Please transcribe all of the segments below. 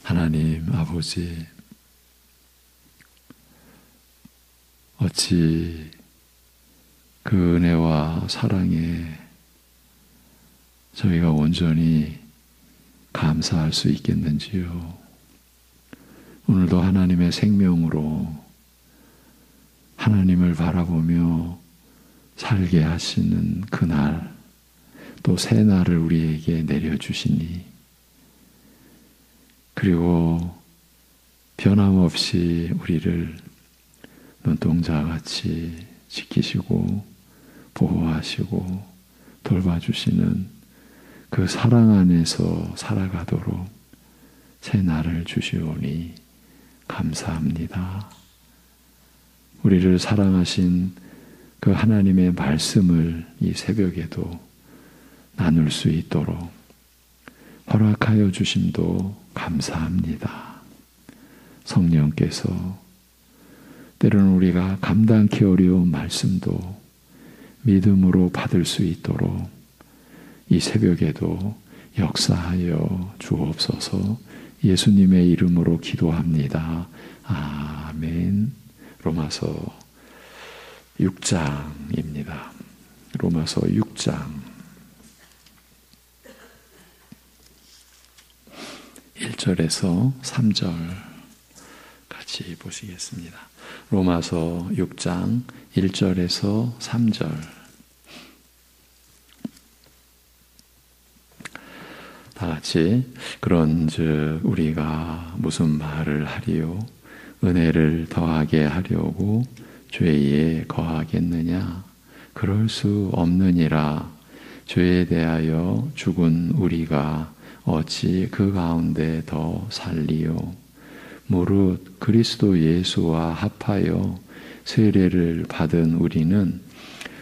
하나님 아버지, 어찌 그 은혜와 사랑에 저희가 온전히 감사할 수 있겠는지요. 오늘도 하나님의 생명으로 하나님을 바라보며 살게 하시는 그날, 또 새 날을 우리에게 내려주시니, 그리고 변함없이 우리를 눈동자같이 지키시고 보호하시고 돌봐주시는 그 사랑 안에서 살아가도록 새 날을 주시오니 감사합니다. 우리를 사랑하신 그 하나님의 말씀을 이 새벽에도 나눌 수 있도록 허락하여 주심도 감사합니다. 성령께서 때로는 우리가 감당하기 어려운 말씀도 믿음으로 받을 수 있도록 이 새벽에도 역사하여 주옵소서. 예수님의 이름으로 기도합니다. 아멘. 로마서 6장입니다. 로마서 6장 1절에서 3절 같이 보시겠습니다. 로마서 6장 1절에서 3절. 다 같이 그런즉 우리가 무슨 말을 하리요? 은혜를 더하게 하려고 죄에 거하겠느냐? 그럴 수 없느니라. 죄에 대하여 죽은 우리가 어찌 그 가운데 더 살리요? 무릇 그리스도 예수와 합하여 세례를 받은 우리는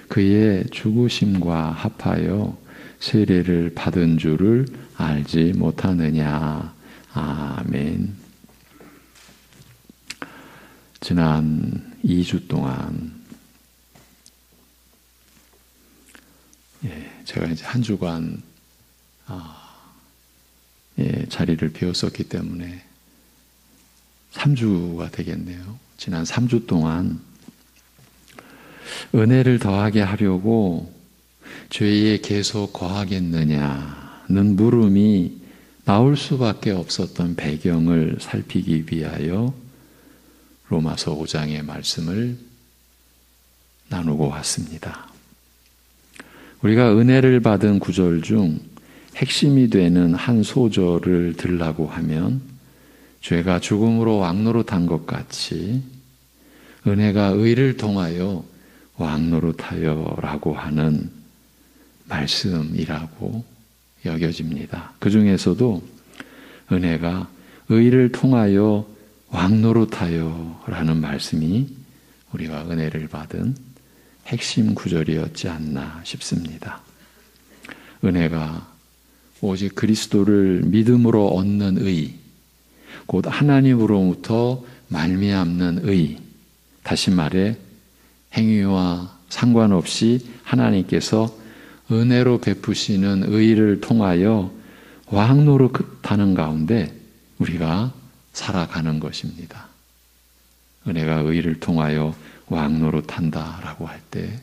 그의 죽으심과 합하여 세례를 받은 줄을 알지 못하느냐. 아멘. 지난 2주 동안 제가 이제 한 주간 자리를 비웠었기 때문에 3주가 되겠네요. 지난 3주 동안 은혜를 더하게 하려고 죄에 계속 거하겠느냐는 물음이 나올 수밖에 없었던 배경을 살피기 위하여 로마서 5장의 말씀을 나누고 왔습니다. 우리가 은혜를 받은 구절 중 핵심이 되는 한 소절을 들라고 하면 죄가 죽음으로 왕노릇한 것 같이 은혜가 의를 통하여 왕노릇하여 라고 하는 말씀이라고 여겨집니다. 그 중에서도 은혜가 의를 통하여 왕노릇하여 라는 말씀이 우리가 은혜를 받은 핵심 구절이었지 않나 싶습니다. 은혜가 오직 그리스도를 믿음으로 얻는 의, 곧 하나님으로부터 말미암는 의, 다시 말해 행위와 상관없이 하나님께서 은혜로 베푸시는 의를 통하여 왕노릇하는 가운데 우리가 살아가는 것입니다. 은혜가 의를 통하여 왕노릇한다라고 할 때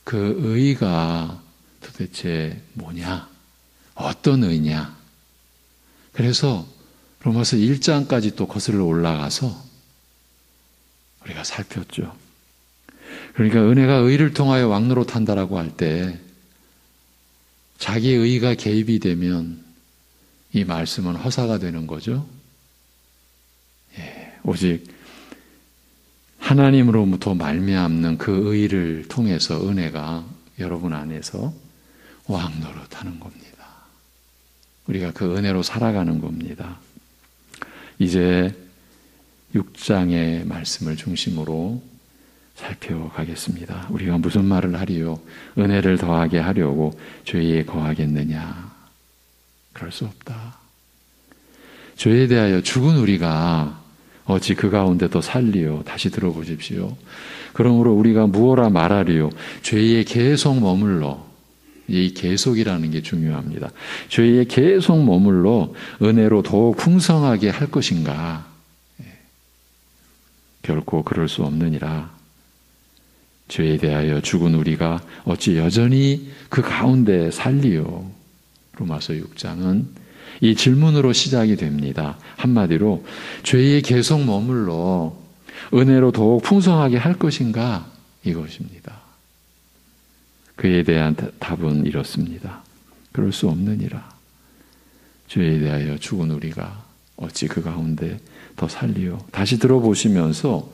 그 의가 도대체 뭐냐? 어떤 의냐? 그래서 로마서 1장까지 또 거슬러 올라가서 우리가 살폈죠. 그러니까 은혜가 의를 통하여 왕노릇한다라고 할 때 자기 의가 개입이 되면 이 말씀은 허사가 되는 거죠. 오직 하나님으로부터 말미암는 그 의를 통해서 은혜가 여러분 안에서 왕노릇하는 겁니다. 우리가 그 은혜로 살아가는 겁니다. 이제 6장의 말씀을 중심으로 살펴가겠습니다. 우리가 무슨 말을 하리요? 은혜를 더하게 하려고 죄에 거하겠느냐? 그럴 수 없다. 죄에 대하여 죽은 우리가 어찌 그 가운데 더 살리요? 다시 들어보십시오. 그러므로 우리가 무엇라 말하리요? 죄에 계속 머물러 이 계속이라는 게 중요합니다. 죄에 계속 머물러 은혜로 더욱 풍성하게 할 것인가? 결코 그럴 수 없느니라. 죄에 대하여 죽은 우리가 어찌 여전히 그 가운데 살리요? 로마서 6장은 이 질문으로 시작이 됩니다. 한마디로 죄에 계속 머물러 은혜로 더욱 풍성하게 할 것인가? 이것입니다. 그에 대한 답은 이렇습니다. 그럴 수 없느니라. 죄에 대하여 죽은 우리가 어찌 그 가운데 더 살리요? 다시 들어보시면서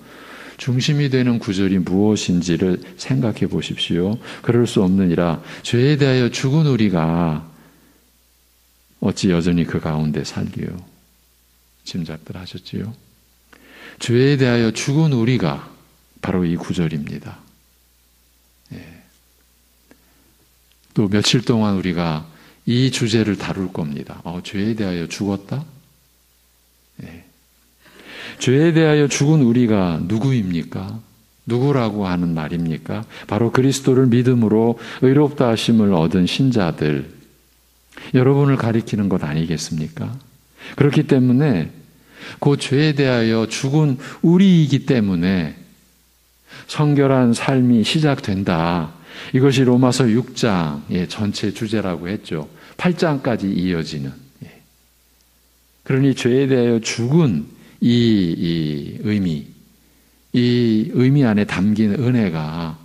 중심이 되는 구절이 무엇인지를 생각해 보십시오. 그럴 수 없느니라. 죄에 대하여 죽은 우리가 어찌 여전히 그 가운데 살리요? 짐작들 하셨지요? 죄에 대하여 죽은 우리가 바로 이 구절입니다. 또 며칠 동안 우리가 이 주제를 다룰 겁니다. 죄에 대하여 죽었다? 죄에 대하여 죽은 우리가 누구입니까? 누구라고 하는 말입니까? 바로 그리스도를 믿음으로 의롭다 하심을 얻은 신자들, 여러분을 가리키는 것 아니겠습니까? 그렇기 때문에 그 죄에 대하여 죽은 우리이기 때문에 성결한 삶이 시작된다. 이것이 로마서 6장의 전체 주제라고 했죠. 8장까지 이어지는. 그러니 죄에 대하여 죽은 이 의미 안에 담긴 은혜가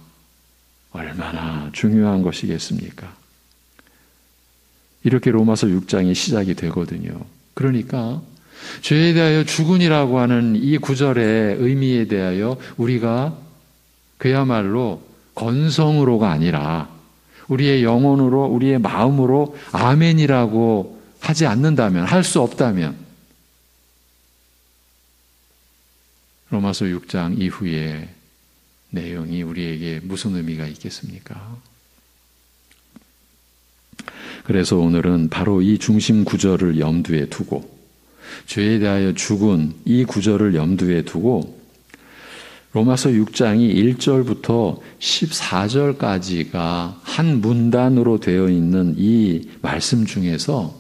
얼마나 중요한 것이겠습니까? 이렇게 로마서 6장이 시작이 되거든요. 그러니까 죄에 대하여 죽은이라고 하는 이 구절의 의미에 대하여 우리가 그야말로 건성으로가 아니라 우리의 영혼으로, 우리의 마음으로 아멘이라고 하지 않는다면, 할 수 없다면 로마서 6장 이후의 내용이 우리에게 무슨 의미가 있겠습니까? 그래서 오늘은 바로 이 중심 구절을 염두에 두고, 죄에 대하여 죽은 이 구절을 염두에 두고 로마서 6장이 1절부터 14절까지가 한 문단으로 되어 있는 이 말씀 중에서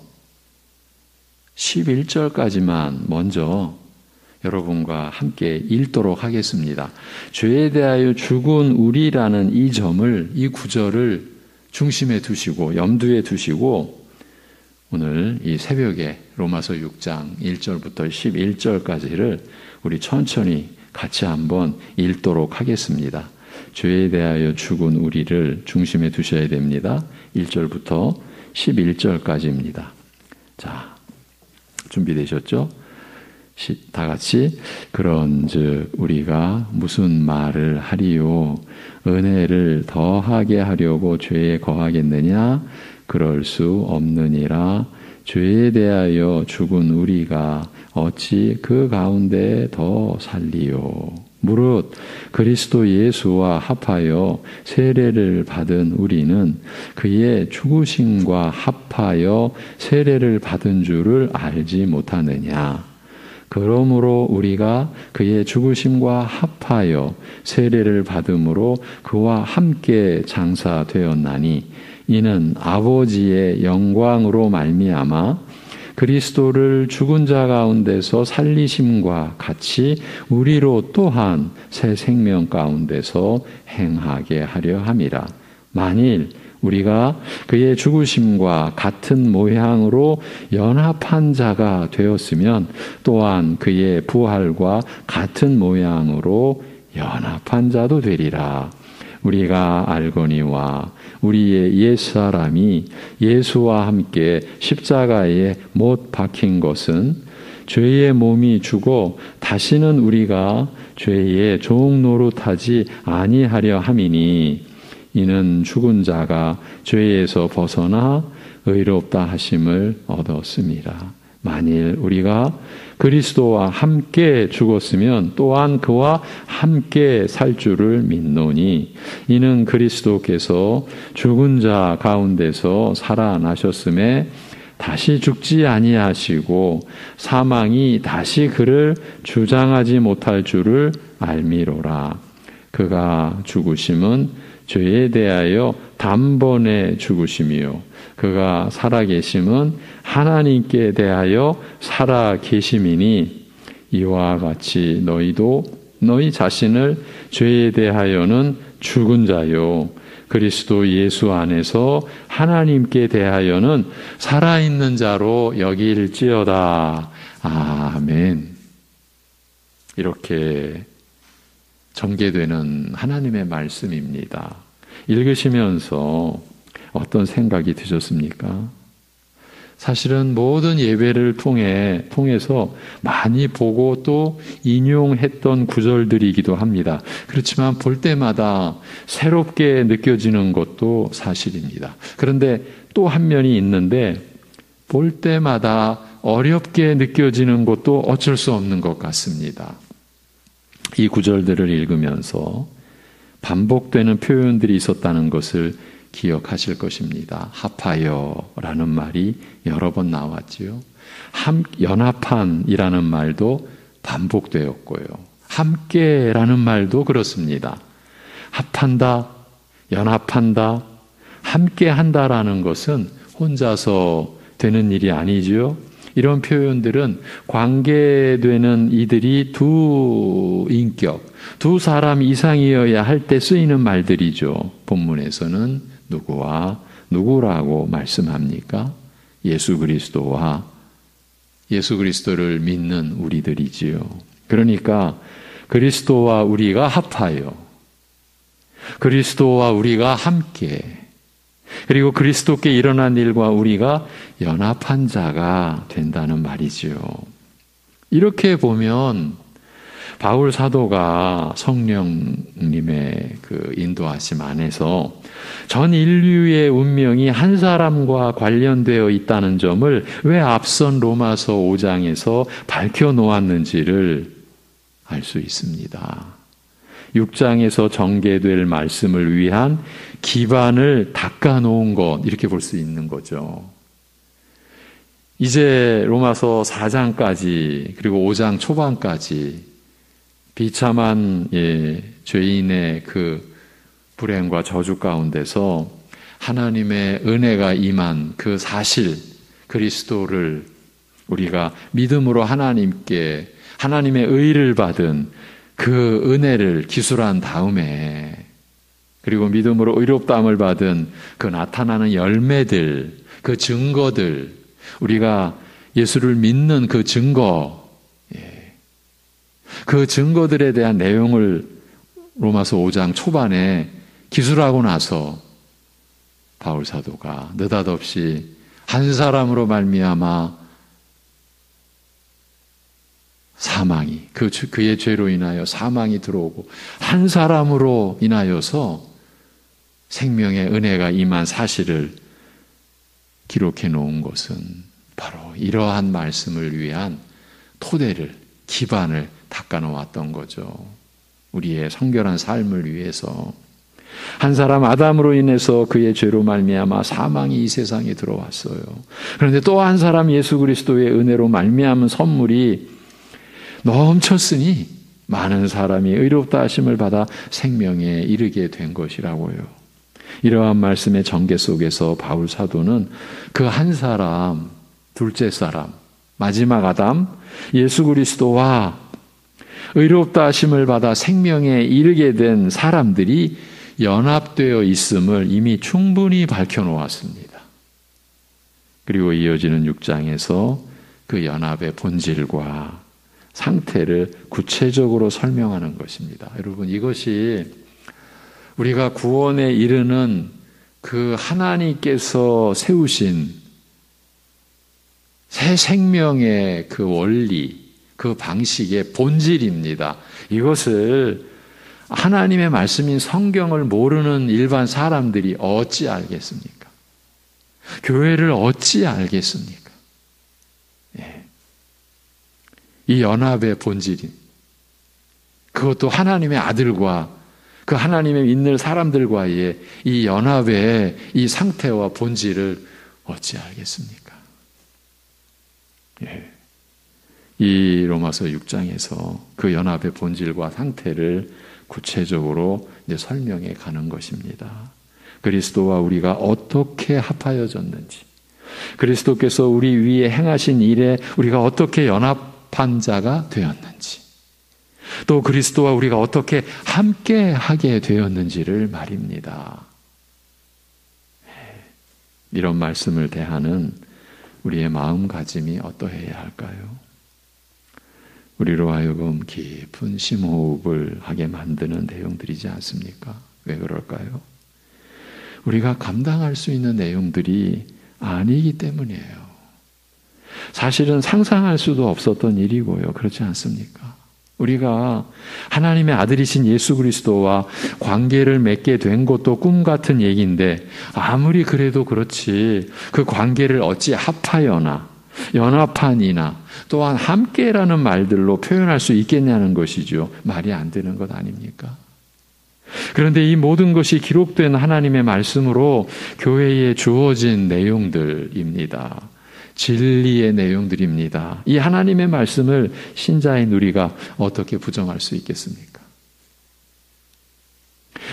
11절까지만 먼저 여러분과 함께 읽도록 하겠습니다. 죄에 대하여 죽은 우리라는 이 점을, 이 구절을 중심에 두시고 염두에 두시고 오늘 이 새벽에 로마서 6장 1절부터 11절까지를 우리 천천히 같이 한번 읽도록 하겠습니다. 죄에 대하여 죽은 우리를 중심에 두셔야 됩니다. 1절부터 11절까지입니다. 자, 준비되셨죠? 다 같이 그런즉 우리가 무슨 말을 하리요? 은혜를 더하게 하려고 죄에 거하겠느냐? 그럴 수 없느니라. 죄에 대하여 죽은 우리가 어찌 그 가운데 더 살리요? 무릇 그리스도 예수와 합하여 세례를 받은 우리는 그의 죽으심과 합하여 세례를 받은 줄을 알지 못하느냐? 그러므로 우리가 그의 죽으심과 합하여 세례를 받음으로 그와 함께 장사되었나니 이는 아버지의 영광으로 말미암아 그리스도를 죽은 자 가운데서 살리심과 같이 우리로 또한 새 생명 가운데서 행하게 하려 함이라. 만일 우리가 그의 죽으심과 같은 모양으로 연합한 자가 되었으면 또한 그의 부활과 같은 모양으로 연합한 자도 되리라. 우리가 알거니와 우리의 옛사람이 예수와 함께 십자가에 못 박힌 것은 죄의 몸이 죽어 다시는 우리가 죄의 종 노릇하지 아니하려 함이니 이는 죽은 자가 죄에서 벗어나 의롭다 하심을 얻었습니다. 만일 우리가 그리스도와 함께 죽었으면 또한 그와 함께 살 줄을 믿노니 이는 그리스도께서 죽은 자 가운데서 살아나셨음에 다시 죽지 아니하시고 사망이 다시 그를 주장하지 못할 줄을 알미로라. 그가 죽으심은 죄에 대하여 단번에 죽으심이요 그가 살아계심은 하나님께 대하여 살아계심이니 이와 같이 너희도 너희 자신을 죄에 대하여는 죽은 자요 그리스도 예수 안에서 하나님께 대하여는 살아있는 자로 여길지어다. 아멘. 이렇게 전개되는 하나님의 말씀입니다. 읽으시면서 어떤 생각이 드셨습니까? 사실은 모든 예배를 통해서 많이 보고 또 인용했던 구절들이기도 합니다. 그렇지만 볼 때마다 새롭게 느껴지는 것도 사실입니다. 그런데 또 한 면이 있는데 볼 때마다 어렵게 느껴지는 것도 어쩔 수 없는 것 같습니다. 이 구절들을 읽으면서 반복되는 표현들이 있었다는 것을 기억하실 것입니다. 합하여라는 말이 여러 번 나왔지요. 연합한이라는 말도 반복되었고요. 함께라는 말도 그렇습니다. 합한다, 연합한다, 함께한다라는 것은 혼자서 되는 일이 아니지요. 이런 표현들은 관계되는 이들이 두 인격, 두 사람 이상이어야 할 때 쓰이는 말들이죠. 본문에서는 누구와 누구라고 말씀합니까? 예수 그리스도와 예수 그리스도를 믿는 우리들이지요. 그러니까 그리스도와 우리가 합하여 그리스도와 우리가 함께 그리고 그리스도께 일어난 일과 우리가 연합한 자가 된다는 말이지요. 이렇게 보면 바울 사도가 성령님의 그 인도하심 안에서 전 인류의 운명이 한 사람과 관련되어 있다는 점을 왜 앞선 로마서 5장에서 밝혀놓았는지를 알 수 있습니다. 6장에서 전개될 말씀을 위한 기반을 닦아놓은 것, 이렇게 볼 수 있는 거죠. 이제 로마서 4장까지 그리고 5장 초반까지 비참한 죄인의 그 불행과 저주 가운데서 하나님의 은혜가 임한 그 사실, 그리스도를 우리가 믿음으로 하나님께 하나님의 의를 받은 그 은혜를 기술한 다음에 그리고 믿음으로 의롭다함을 받은 그 나타나는 열매들, 그 증거들, 우리가 예수를 믿는 그 증거, 그 증거들에 대한 내용을 로마서 5장 초반에 기술하고 나서 바울 사도가 느닷없이 한 사람으로 말미암아 사망이 그의 죄로 인하여 사망이 들어오고 한 사람으로 인하여서 생명의 은혜가 임한 사실을 기록해 놓은 것은 바로 이러한 말씀을 위한 토대를 기반을 닦아 놓았던 거죠. 우리의 성결한 삶을 위해서 한 사람 아담으로 인해서 그의 죄로 말미암아 사망이 이 세상에 들어왔어요. 그런데 또 한 사람 예수 그리스도의 은혜로 말미암은 선물이 넘쳤으니 많은 사람이 의롭다 하심을 받아 생명에 이르게 된 것이라고요. 이러한 말씀의 전개 속에서 바울 사도는 그 한 사람, 둘째 사람, 마지막 아담, 예수 그리스도와 의롭다 하심을 받아 생명에 이르게 된 사람들이 연합되어 있음을 이미 충분히 밝혀놓았습니다. 그리고 이어지는 6장에서 그 연합의 본질과 상태를 구체적으로 설명하는 것입니다. 여러분, 이것이 우리가 구원에 이르는 그 하나님께서 세우신 새 생명의 그 원리, 그 방식의 본질입니다. 이것을 하나님의 말씀인 성경을 모르는 일반 사람들이 어찌 알겠습니까? 교회를 어찌 알겠습니까? 이 연합의 본질이 그것도 하나님의 아들과 그 하나님의 믿는 사람들과의 이 연합의 이 상태와 본질을 어찌 알겠습니까? 이 로마서 6장에서 그 연합의 본질과 상태를 구체적으로 이제 설명해 가는 것입니다. 그리스도와 우리가 어떻게 합하여졌는지, 그리스도께서 우리 위에 행하신 일에 우리가 어떻게 연합한 자가 되었는지, 또 그리스도와 우리가 어떻게 함께 하게 되었는지를 말입니다. 이런 말씀을 대하는 우리의 마음가짐이 어떠해야 할까요? 우리로 하여금 깊은 심호흡을 하게 만드는 내용들이지 않습니까? 왜 그럴까요? 우리가 감당할 수 있는 내용들이 아니기 때문이에요. 사실은 상상할 수도 없었던 일이고요. 그렇지 않습니까? 우리가 하나님의 아들이신 예수 그리스도와 관계를 맺게 된 것도 꿈 같은 얘기인데, 아무리 그래도 그렇지 그 관계를 어찌 합하여나 연합한이나 또한 함께라는 말들로 표현할 수 있겠냐는 것이죠. 말이 안 되는 것 아닙니까? 그런데 이 모든 것이 기록된 하나님의 말씀으로 교회에 주어진 내용들입니다. 진리의 내용들입니다. 이 하나님의 말씀을 신자인 우리가 어떻게 부정할 수 있겠습니까?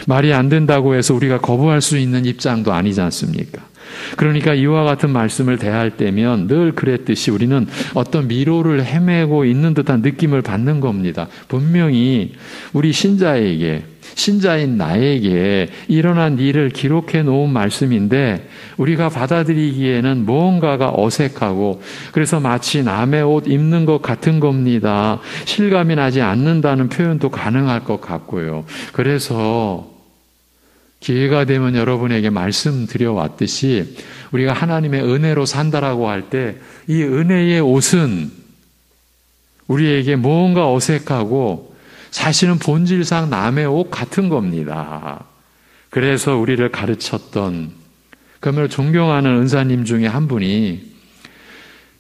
말이 안 된다고 해서 우리가 거부할 수 있는 입장도 아니지 않습니까? 그러니까 이와 같은 말씀을 대할 때면 늘 그랬듯이 우리는 어떤 미로를 헤매고 있는 듯한 느낌을 받는 겁니다. 분명히 우리 신자인 나에게 일어난 일을 기록해 놓은 말씀인데 우리가 받아들이기에는 무언가가 어색하고, 그래서 마치 남의 옷 입는 것 같은 겁니다. 실감이 나지 않는다는 표현도 가능할 것 같고요. 그래서 기회가 되면 여러분에게 말씀드려왔듯이 우리가 하나님의 은혜로 산다라고 할 때 이 은혜의 옷은 우리에게 무언가 어색하고 사실은 본질상 남의 옷 같은 겁니다. 그래서 우리를 가르쳤던, 그러면 존경하는 은사님 중에 한 분이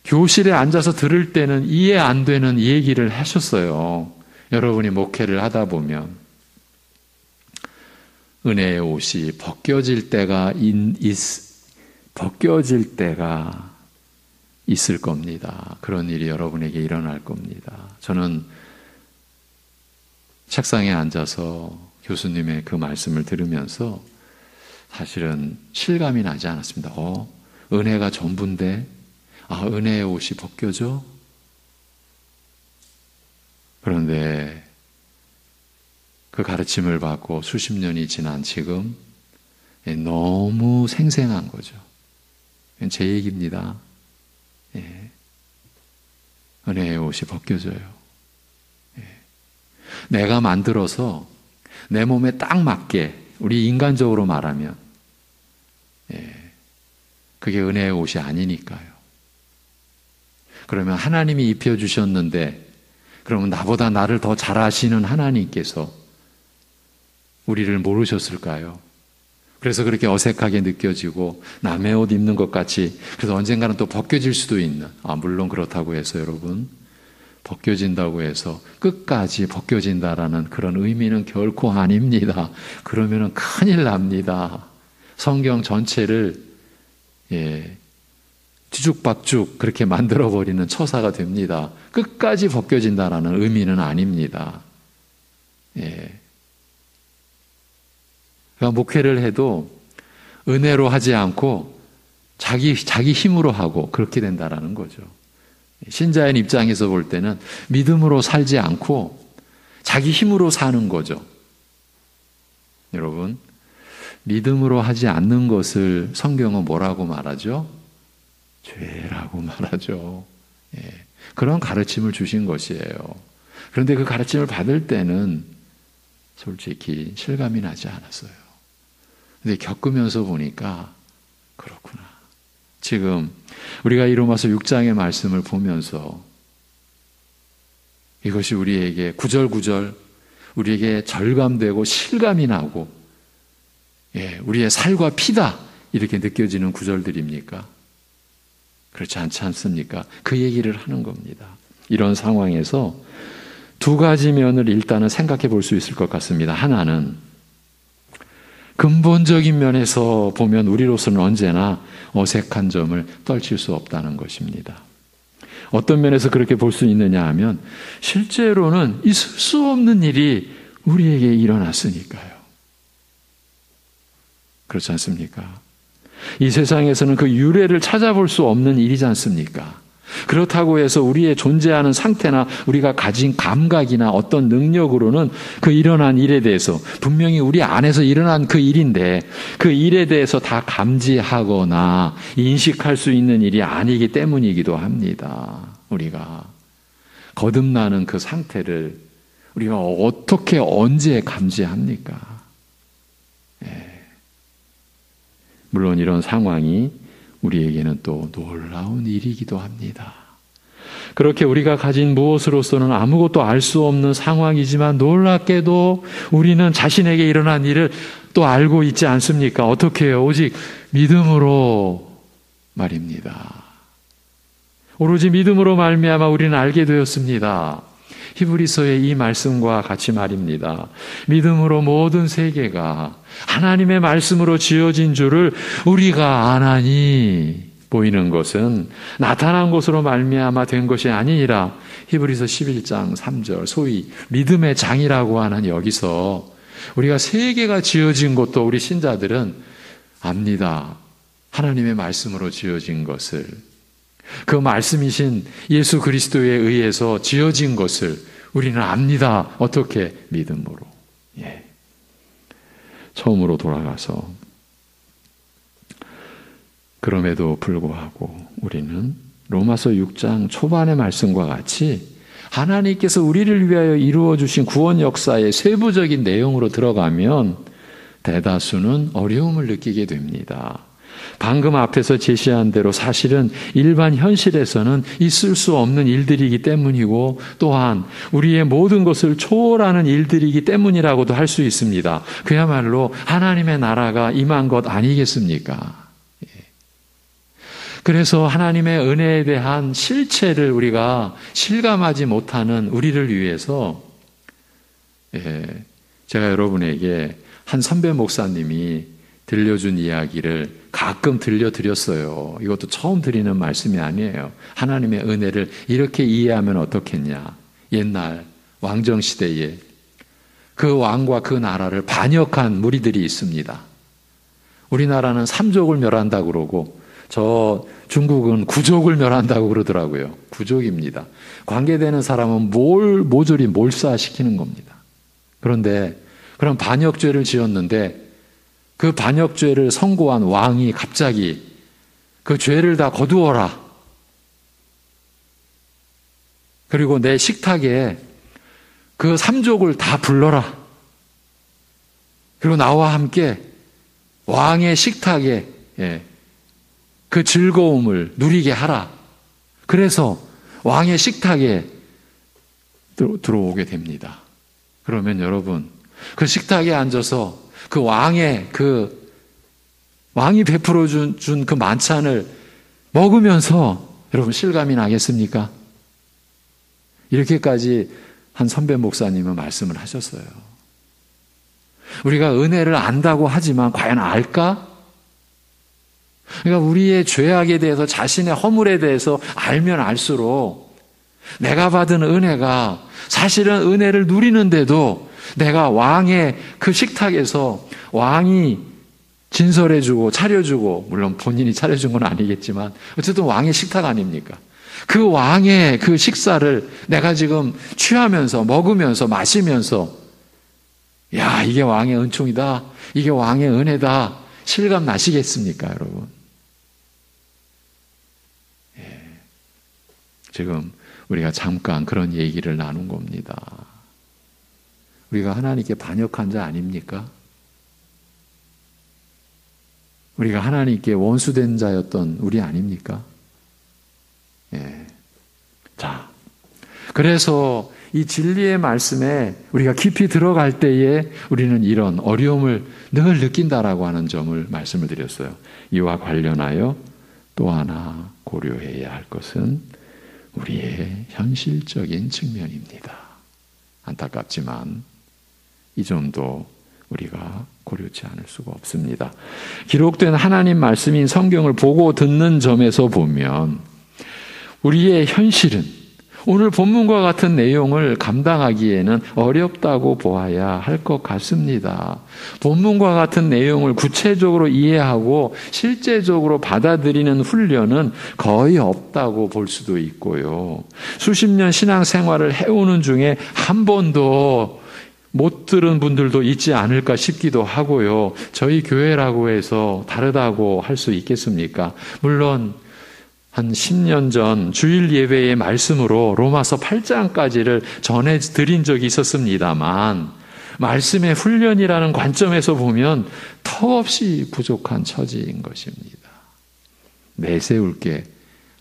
교실에 앉아서 들을 때는 이해 안 되는 얘기를 하셨어요. 여러분이 목회를 하다 보면 은혜의 옷이 벗겨질 때가 있을 겁니다. 그런 일이 여러분에게 일어날 겁니다. 저는 책상에 앉아서 교수님의 그 말씀을 들으면서 사실은 실감이 나지 않았습니다. 은혜가 전부인데, 은혜의 옷이 벗겨져? 그런데 그 가르침을 받고 수십 년이 지난 지금 너무 생생한 거죠. 제 얘기입니다. 은혜의 옷이 벗겨져요. 내가 만들어서 내 몸에 딱 맞게, 우리 인간적으로 말하면 그게 은혜의 옷이 아니니까요. 그러면 하나님이 입혀주셨는데, 그러면 나보다 나를 더 잘 아시는 하나님께서 우리를 모르셨을까요? 그래서 그렇게 어색하게 느껴지고 남의 옷 입는 것 같이, 그래서 언젠가는 또 벗겨질 수도 있는, 물론 그렇다고 해서 여러분, 벗겨진다고 해서 끝까지 벗겨진다라는 그런 의미는 결코 아닙니다. 그러면은 큰일 납니다. 성경 전체를 뒤죽박죽 그렇게 만들어버리는 처사가 됩니다. 끝까지 벗겨진다라는 의미는 아닙니다. 그러니까 목회를 해도 은혜로 하지 않고 자기 힘으로 하고 그렇게 된다라는 거죠. 신자인 입장에서 볼 때는 믿음으로 살지 않고 자기 힘으로 사는 거죠. 여러분, 믿음으로 하지 않는 것을 성경은 뭐라고 말하죠? 죄라고 말하죠. 그런 가르침을 주신 것이에요. 그런데 그 가르침을 받을 때는 솔직히 실감이 나지 않았어요. 근데 겪으면서 보니까 그렇구나. 지금 우리가 이 로마서 6장의 말씀을 보면서 이것이 우리에게 구절구절 우리에게 절감되고 실감이 나고 우리의 살과 피다 이렇게 느껴지는 구절들입니까? 그렇지 않지 않습니까? 그 얘기를 하는 겁니다. 이런 상황에서 두 가지 면을 일단은 생각해 볼 수 있을 것 같습니다. 하나는 근본적인 면에서 보면 우리로서는 언제나 어색한 점을 떨칠 수 없다는 것입니다. 어떤 면에서 그렇게 볼 수 있느냐 하면 실제로는 있을 수 없는 일이 우리에게 일어났으니까요. 그렇지 않습니까? 이 세상에서는 그 유래를 찾아볼 수 없는 일이지 않습니까? 그렇다고 해서 우리의 존재하는 상태나 우리가 가진 감각이나 어떤 능력으로는 그 일어난 일에 대해서 분명히 우리 안에서 일어난 그 일인데 그 일에 대해서 다 감지하거나 인식할 수 있는 일이 아니기 때문이기도 합니다. 우리가 거듭나는 그 상태를 우리가 어떻게 언제 감지합니까? 물론 이런 상황이 우리에게는 또 놀라운 일이기도 합니다. 그렇게 우리가 가진 무엇으로서는 아무것도 알 수 없는 상황이지만 놀랍게도 우리는 자신에게 일어난 일을 또 알고 있지 않습니까? 어떻게 해요? 오직 믿음으로 말입니다. 오로지 믿음으로 말미암아 우리는 알게 되었습니다. 히브리서의 이 말씀과 같이 말입니다. 믿음으로 모든 세계가 하나님의 말씀으로 지어진 줄을 우리가 아나니, 보이는 것은 나타난 것으로 말미암아 된 것이 아니니라. 히브리서 11장 3절, 소위 믿음의 장이라고 하는 여기서 우리가 세계가 지어진 것도 우리 신자들은 압니다. 하나님의 말씀으로 지어진 것을, 그 말씀이신 예수 그리스도에 의해서 지어진 것을 우리는 압니다. 어떻게? 믿음으로. 처음으로 돌아가서 그럼에도 불구하고 우리는 로마서 6장 초반의 말씀과 같이 하나님께서 우리를 위하여 이루어 주신 구원 역사의 세부적인 내용으로 들어가면 대다수는 어려움을 느끼게 됩니다. 방금 앞에서 제시한 대로 사실은 일반 현실에서는 있을 수 없는 일들이기 때문이고 또한 우리의 모든 것을 초월하는 일들이기 때문이라고도 할 수 있습니다. 그야말로 하나님의 나라가 임한 것 아니겠습니까? 그래서 하나님의 은혜에 대한 실체를 우리가 실감하지 못하는 우리를 위해서 제가 여러분에게 한 선배 목사님이 들려준 이야기를 가끔 들려드렸어요. 이것도 처음 드리는 말씀이 아니에요. 하나님의 은혜를 이렇게 이해하면 어떻겠냐. 옛날 왕정시대에 그 왕과 그 나라를 반역한 무리들이 있습니다. 우리나라는 3족을 멸한다고 그러고 저 중국은 9족을 멸한다고 그러더라고요. 9족입니다. 관계되는 사람은 모조리 몰사시키는 겁니다. 그런데 그런 반역죄를 지었는데 그 반역죄를 선고한 왕이 갑자기 그 죄를 다 거두어라. 그리고 내 식탁에 그 3족을 다 불러라. 그리고 나와 함께 왕의 식탁에 그 즐거움을 누리게 하라. 그래서 왕의 식탁에 들어오게 됩니다. 그러면 여러분 그 식탁에 앉아서 그 왕이 베풀어 준 그 만찬을 먹으면서 여러분 실감이 나겠습니까? 이렇게까지 한 선배 목사님은 말씀을 하셨어요. 우리가 은혜를 안다고 하지만 과연 알까? 그러니까 우리의 죄악에 대해서 자신의 허물에 대해서 알면 알수록 내가 받은 은혜가 사실은 은혜를 누리는데도 내가 왕의 그 식탁에서 왕이 진설해주고 차려주고 물론 본인이 차려준 건 아니겠지만 어쨌든 왕의 식탁 아닙니까? 그 왕의 그 식사를 내가 지금 취하면서 먹으면서 마시면서 야 이게 왕의 은총이다. 이게 왕의 은혜다. 실감 나시겠습니까 여러분? 지금 우리가 잠깐 그런 얘기를 나눈 겁니다. 우리가 하나님께 반역한 자 아닙니까? 우리가 하나님께 원수된 자였던 우리 아닙니까? 자, 그래서 이 진리의 말씀에 우리가 깊이 들어갈 때에 우리는 이런 어려움을 늘 느낀다라고 하는 점을 말씀을 드렸어요. 이와 관련하여 또 하나 고려해야 할 것은 우리의 현실적인 측면입니다. 안타깝지만 이 점도 우리가 고려치 않을 수가 없습니다. 기록된 하나님 말씀인 성경을 보고 듣는 점에서 보면 우리의 현실은 오늘 본문과 같은 내용을 감당하기에는 어렵다고 보아야 할 것 같습니다. 본문과 같은 내용을 구체적으로 이해하고 실제적으로 받아들이는 훈련은 거의 없다고 볼 수도 있고요. 수십 년 신앙생활을 해오는 중에 한 번도 못 들은 분들도 있지 않을까 싶기도 하고요. 저희 교회라고 해서 다르다고 할 수 있겠습니까? 물론 한 10년 전 주일 예배의 말씀으로 로마서 8장까지를 전해드린 적이 있었습니다만 말씀의 훈련이라는 관점에서 보면 턱없이 부족한 처지인 것입니다. 내세울 게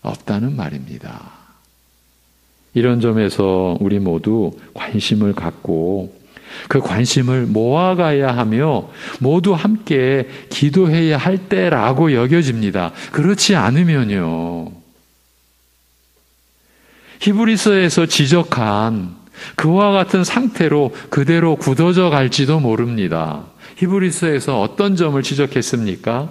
없다는 말입니다. 이런 점에서 우리 모두 관심을 갖고 그 관심을 모아가야 하며 모두 함께 기도해야 할 때라고 여겨집니다. 그렇지 않으면요, 히브리서에서 지적한 그와 같은 상태로 그대로 굳어져 갈지도 모릅니다. 히브리서에서 어떤 점을 지적했습니까?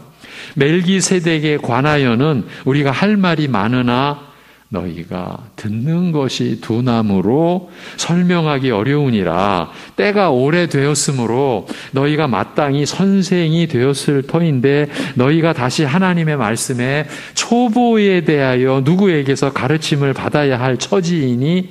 멜기세덱에 관하여는 우리가 할 말이 많으나 너희가 듣는 것이 두나무로 설명하기 어려우니라. 때가 오래되었으므로 너희가 마땅히 선생이 되었을 터인데 너희가 다시 하나님의 말씀에 초보에 대하여 누구에게서 가르침을 받아야 할 처지이니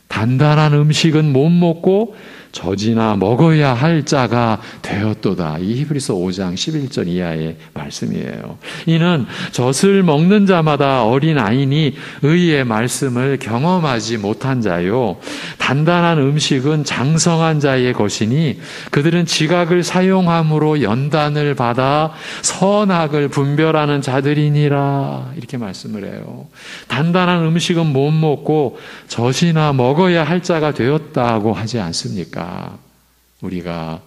단단한 음식은 못 먹고 젖이나 먹어야 할 자가 되었도다. 이 히브리서 5장 11절 이하의 말씀이에요. 이는 젖을 먹는 자마다 어린아이니 의의 말씀을 경험하지 못한 자요, 단단한 음식은 장성한 자의 것이니 그들은 지각을 사용함으로 연단을 받아 선악을 분별하는 자들이니라. 이렇게 말씀을 해요. 단단한 음식은 못 먹고 젖이나 먹어야 할 자가 되었다고 하지 않습니까? 우리가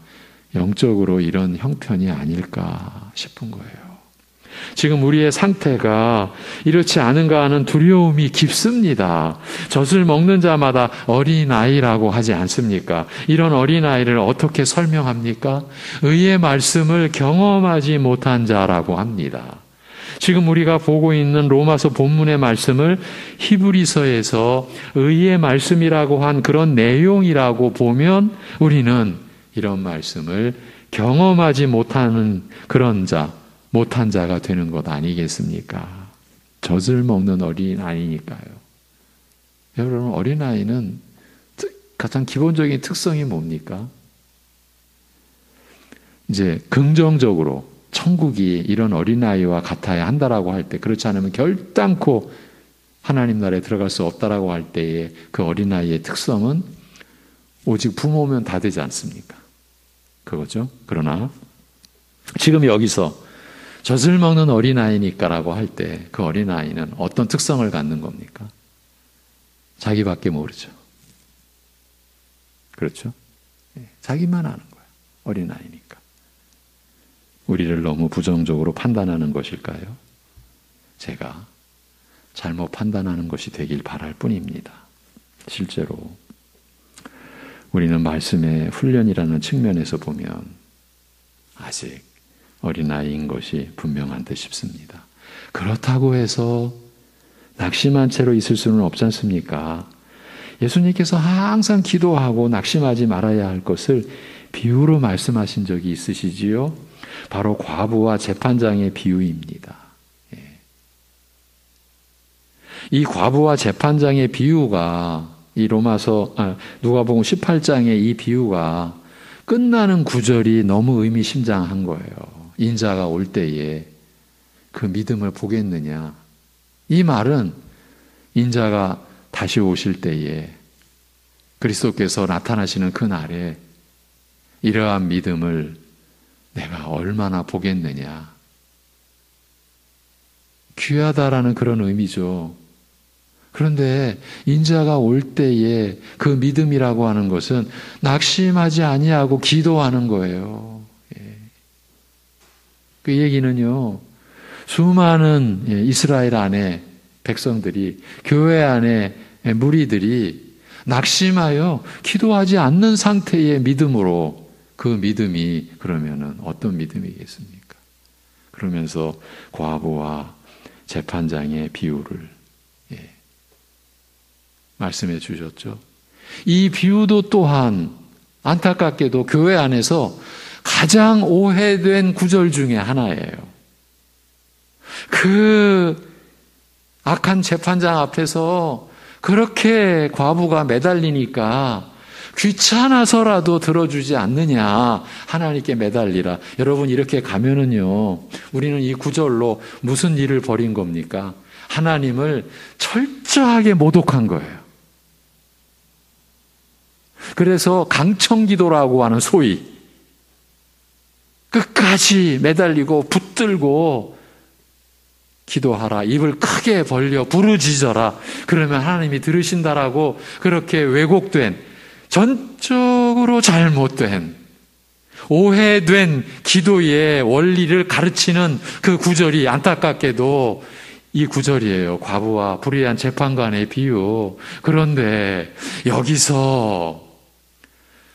영적으로 이런 형편이 아닐까 싶은 거예요. 지금 우리의 상태가 이렇지 않은가 하는 두려움이 깊습니다. 젖을 먹는 자마다 어린아이라고 하지 않습니까? 이런 어린아이를 어떻게 설명합니까? 의의 말씀을 경험하지 못한 자라고 합니다. 지금 우리가 보고 있는 로마서 본문의 말씀을 히브리서에서 의의 말씀이라고 한 그런 내용이라고 보면 우리는 이런 말씀을 경험하지 못하는 그런 자, 못한 자가 되는 것 아니겠습니까? 젖을 먹는 어린아이니까요. 여러분, 어린아이는 가장 기본적인 특성이 뭡니까? 이제 긍정적으로 천국이 이런 어린아이와 같아야 한다라고 할 때, 그렇지 않으면 결단코 하나님 나라에 들어갈 수 없다라고 할 때의 그 어린아이의 특성은 오직 부모면 다 되지 않습니까? 그거죠. 그러나 지금 여기서 젖을 먹는 어린아이니까라고 할 때 그 어린아이는 어떤 특성을 갖는 겁니까? 자기밖에 모르죠. 그렇죠? 자기만 아는 거예요. 어린아이니까. 우리를 너무 부정적으로 판단하는 것일까요? 제가 잘못 판단하는 것이 되길 바랄 뿐입니다. 실제로 우리는 말씀의 훈련이라는 측면에서 보면 아직 어린아이인 것이 분명한 듯 싶습니다. 그렇다고 해서 낙심한 채로 있을 수는 없지 않습니까? 예수님께서 항상 기도하고 낙심하지 말아야 할 것을 비유로 말씀하신 적이 있으시지요? 바로 과부와 재판장의 비유입니다. 이 과부와 재판장의 비유가 이 누가복음 18장의 이 비유가 끝나는 구절이 너무 의미심장한 거예요. 인자가 올 때에 그 믿음을 보겠느냐. 이 말은 인자가 다시 오실 때에 그리스도께서 나타나시는 그 날에 이러한 믿음을 내가 얼마나 보겠느냐. 귀하다라는 그런 의미죠. 그런데 인자가 올 때에 그 믿음이라고 하는 것은 낙심하지 아니하고 기도하는 거예요. 그 얘기는요, 수많은 이스라엘 안에 백성들이, 교회 안에 무리들이 낙심하여 기도하지 않는 상태의 믿음으로, 그 믿음이 그러면은 어떤 믿음이겠습니까? 그러면서 과부와 재판장의 비유를 말씀해 주셨죠. 이 비유도 또한 안타깝게도 교회 안에서 가장 오해된 구절 중에 하나예요. 그 악한 재판장 앞에서 그렇게 과부가 매달리니까 귀찮아서라도 들어주지 않느냐, 하나님께 매달리라. 여러분, 이렇게 가면은요, 우리는 이 구절로 무슨 일을 벌인 겁니까? 하나님을 철저하게 모독한 거예요. 그래서 강청기도라고 하는 소위 끝까지 매달리고 붙들고 기도하라, 입을 크게 벌려 부르짖어라, 그러면 하나님이 들으신다라고 그렇게 왜곡된, 전적으로 잘못된, 오해된 기도의 원리를 가르치는 그 구절이 안타깝게도 이 구절이에요. 과부와 불의한 재판관의 비유. 그런데 여기서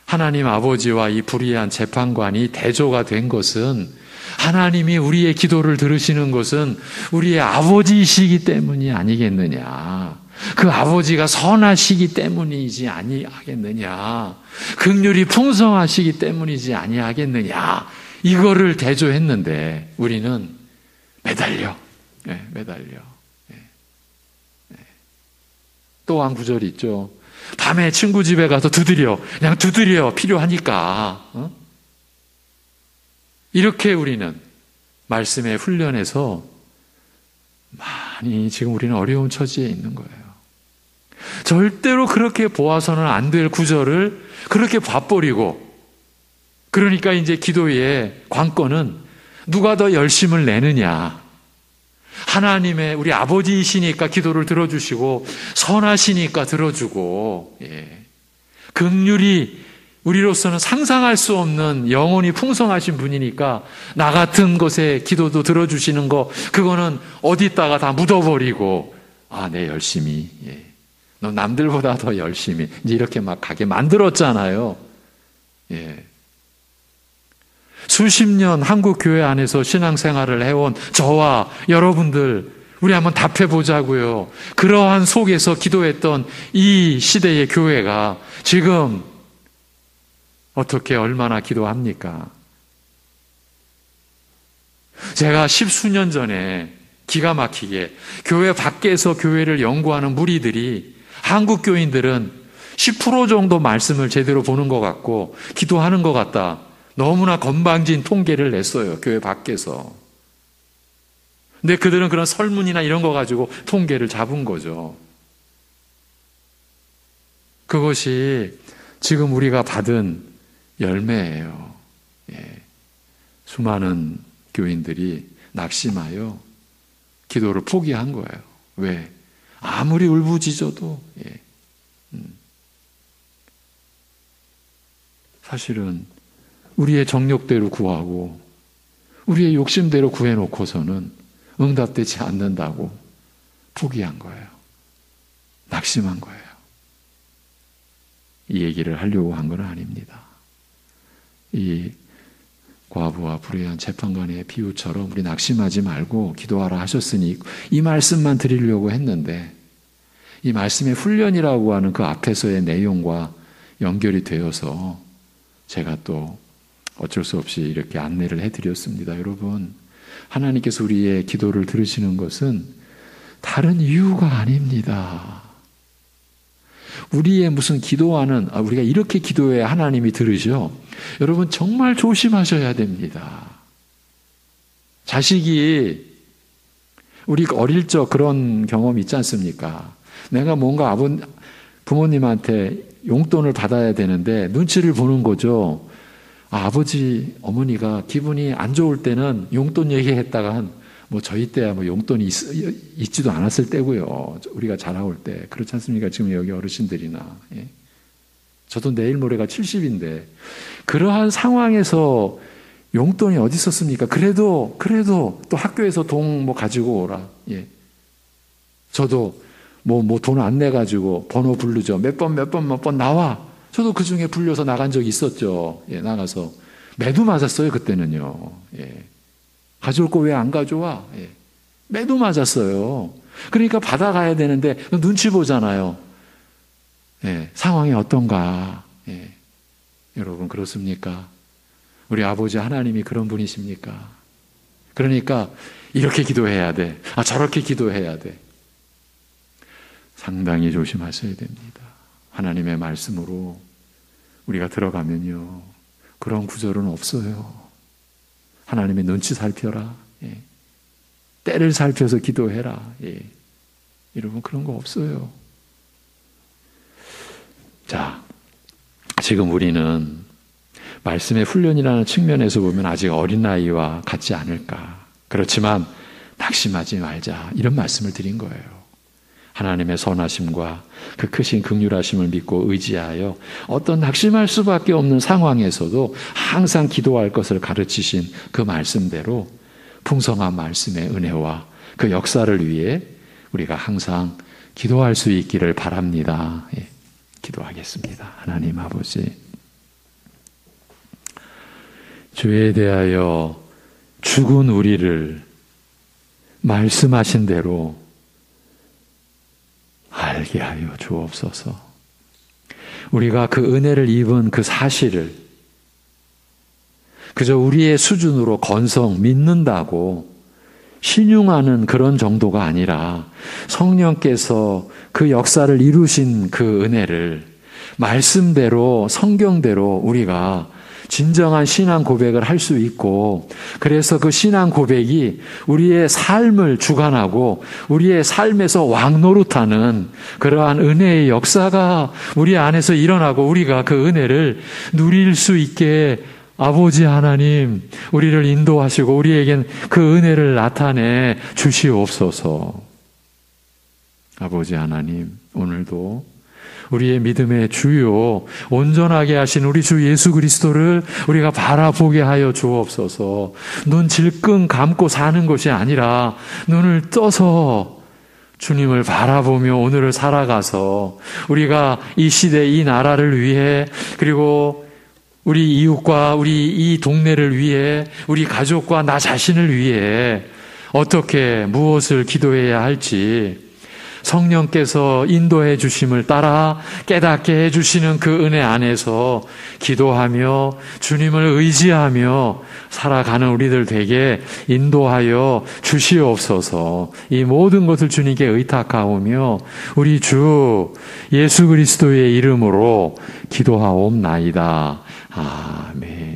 하나님 아버지와 이 불의한 재판관이 대조가 된 것은, 하나님이 우리의 기도를 들으시는 것은 우리의 아버지이시기 때문이 아니겠느냐. 그 아버지가 선하시기 때문이지 아니하겠느냐. 긍휼이 풍성하시기 때문이지 아니하겠느냐. 이거를 대조했는데 우리는 매달려. 매달려. 또 한 구절이 있죠. 밤에 친구 집에 가서 그냥 두드려 필요하니까. 이렇게 우리는 말씀의 훈련에서 많이 지금 우리는 어려운 처지에 있는 거예요. 절대로 그렇게 보아서는 안 될 구절을 그렇게 봐버리고, 그러니까 이제 기도의 관건은 누가 더 열심을 내느냐. 하나님의 우리 아버지이시니까 기도를 들어주시고, 선하시니까 들어주고, 긍휼이 우리로서는 상상할 수 없는 영혼이 풍성하신 분이니까 나 같은 것에 기도도 들어주시는 거, 그거는 어디다가 다 묻어버리고, 내 열심히, 너 남들보다 더 열심히, 이제 이렇게 막 가게 만들었잖아요. 수십 년 한국 교회 안에서 신앙생활을 해온 저와 여러분들, 우리 한번 답해 보자고요. 그러한 속에서 기도했던 이 시대의 교회가 지금 어떻게 얼마나 기도합니까? 제가 10수년 전에 기가 막히게 교회 밖에서 교회를 연구하는 무리들이, 한국 교인들은 10% 정도 말씀을 제대로 보는 것 같고 기도하는 것 같다, 너무나 건방진 통계를 냈어요. 교회 밖에서. 근데 그들은 그런 설문이나 이런 거 가지고 통계를 잡은 거죠. 그것이 지금 우리가 받은 열매예요. 수많은 교인들이 낙심하여 기도를 포기한 거예요. 왜? 아무리 울부짖어도. 사실은 우리의 정욕대로 구하고 우리의 욕심대로 구해놓고서는 응답되지 않는다고 포기한 거예요. 낙심한 거예요. 이 얘기를 하려고 한 건 아닙니다. 이 과부와 불의한 재판관의 비유처럼 우리 낙심하지 말고 기도하라 하셨으니 이 말씀만 드리려고 했는데, 이 말씀의 훈련이라고 하는 그 앞에서의 내용과 연결이 되어서 제가 또 어쩔 수 없이 이렇게 안내를 해드렸습니다. 여러분, 하나님께서 우리의 기도를 들으시는 것은 다른 이유가 아닙니다. 우리의 무슨 기도하는, 우리가 이렇게 기도해야 하나님이 들으셔. 여러분, 정말 조심하셔야 됩니다. 자식이, 우리 어릴 적 그런 경험 있지 않습니까? 내가 뭔가 부모님한테 용돈을 받아야 되는데 눈치를 보는 거죠. 아버지, 어머니가 기분이 안 좋을 때는 용돈 얘기했다가 저희 때야 용돈이 있지도 않았을 때고요. 우리가 자라올 때. 그렇지 않습니까? 지금 여기 어르신들이나. 저도 내일 모레가 70인데 그러한 상황에서 용돈이 어디 있었습니까? 그래도 또 학교에서 돈 가지고 오라. 저도 돈 안 내가지고 번호 부르죠. 몇 번 나와. 저도 그 중에 불려서 나간 적이 있었죠. 나가서 매도 맞았어요. 그때는요. 가져올 거 왜 안 가져와? 매도 맞았어요. 그러니까 받아가야 되는데 눈치 보잖아요. 상황이 어떤가? 여러분 그렇습니까? 우리 아버지 하나님이 그런 분이십니까? 그러니까 이렇게 기도해야 돼. 저렇게 기도해야 돼. 상당히 조심하셔야 됩니다. 하나님의 말씀으로 우리가 들어가면요, 그런 구절은 없어요. 하나님의 눈치 살펴라. 때를 살펴서 기도해라. 여러분 그런 거 없어요. 자, 지금 우리는 말씀의 훈련이라는 측면에서 보면 아직 어린아이와 같지 않을까. 그렇지만 낙심하지 말자, 이런 말씀을 드린 거예요. 하나님의 선하심과 그 크신 긍휼하심을 믿고 의지하여 어떤 낙심할 수밖에 없는 상황에서도 항상 기도할 것을 가르치신 그 말씀대로 풍성한 말씀의 은혜와 그 역사를 위해 우리가 항상 기도할 수 있기를 바랍니다. 기도하겠습니다. 하나님 아버지, 죄에 대하여 죽은 우리를 말씀하신 대로 알게 하여 주옵소서. 우리가 그 은혜를 입은 그 사실을 그저 우리의 수준으로 건성, 믿는다고 신용하는 그런 정도가 아니라 성령께서 그 역사를 이루신 그 은혜를 말씀대로, 성경대로 우리가 진정한 신앙 고백을 할 수 있고, 그래서 그 신앙 고백이 우리의 삶을 주관하고 우리의 삶에서 왕노릇하는 그러한 은혜의 역사가 우리 안에서 일어나고 우리가 그 은혜를 누릴 수 있게 아버지 하나님, 우리를 인도하시고 우리에겐 그 은혜를 나타내 주시옵소서. 아버지 하나님, 오늘도 우리의 믿음의 주요 온전하게 하신 우리 주 예수 그리스도를 우리가 바라보게 하여 주옵소서. 눈 질끈 감고 사는 것이 아니라 눈을 떠서 주님을 바라보며 오늘을 살아가서 우리가 이 시대, 이 나라를 위해, 그리고 우리 이웃과 우리 이 동네를 위해, 우리 가족과 나 자신을 위해 어떻게 무엇을 기도해야 할지 성령께서 인도해 주심을 따라 깨닫게 해주시는 그 은혜 안에서 기도하며 주님을 의지하며 살아가는 우리들 되게 인도하여 주시옵소서. 이 모든 것을 주님께 의탁하오며 우리 주 예수 그리스도의 이름으로 기도하옵나이다. 아멘.